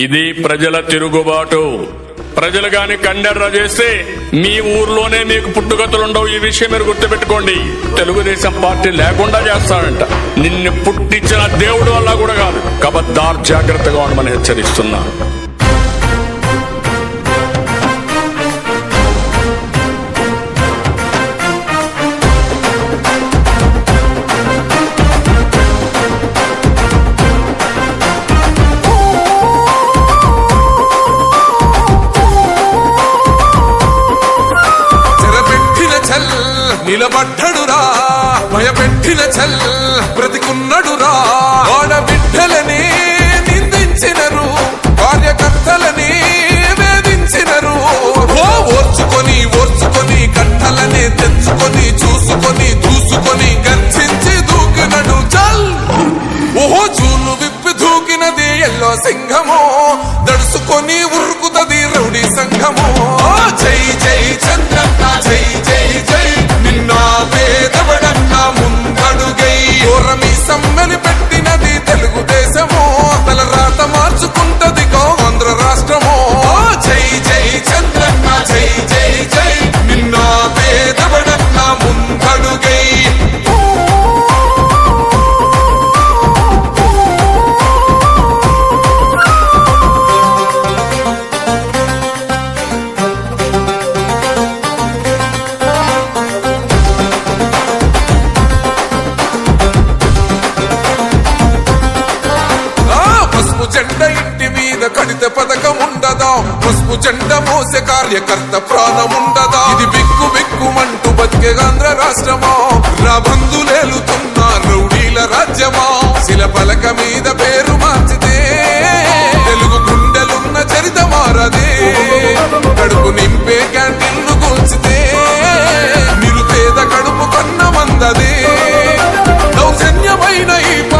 ఇది ప్రజల తిరుగుబాటు. ప్రజలు గాని కండెర్ర చేస్తే మీ ఊర్లోనే మీకు పుట్టుగతులుండవు. ఈ విషయం మీరు గుర్తుపెట్టుకోండి. తెలుగుదేశం పార్టీ లేకుండా చేస్తాడంట. నిన్ను పుట్టించిన దేవుడు వల్ల కూడా కాదు. కబద్దార్, జాగ్రత్తగా ఉండమని హెచ్చరిస్తున్నా. నిలబడ్డడురా భయపెట్టిన చల్ బ్రతికున్నడురా. ఆడబిడ్డలని నిందించినరు, కార్యకర్తలని వేధించినరు. ఓర్చుకొని ఓర్చుకొని కట్టలనే తెచ్చుకొని చూసుకొని దూసుకొని గర్జించి దూకినడు చల్. ఓహో చూలు విప్పి దూకినది ఎల్లో సింహము, దడుసుకొని ఉరుకుతది రౌడీ సంఘము. జై జై చంద్రన్న జై జై జై, నిన్న పేదవడన్న ముందడుగై. ఓరమి సమ్మెని పెట్టినది తెలుగుదేశము, తల రాత మార్చుకుంటది ఆంధ్ర రాష్ట్రము. జై జై చంద్రన్న జై జై జై, నిన్న పేదవడన్న ముందడుగై. జెండ ఇంటి మీద కడితే పథకం ఉండదా, పసుపు జెండ మోసే కార్యకర్త ప్రాణం ఉండదా. ఇది బిక్కు బిక్కుమంటూ బతికే ఆంధ్ర రాష్ట్రమా, బంధులేలుతున్న రౌడీల రాజ్యమా. శిల పలక మీద పేరు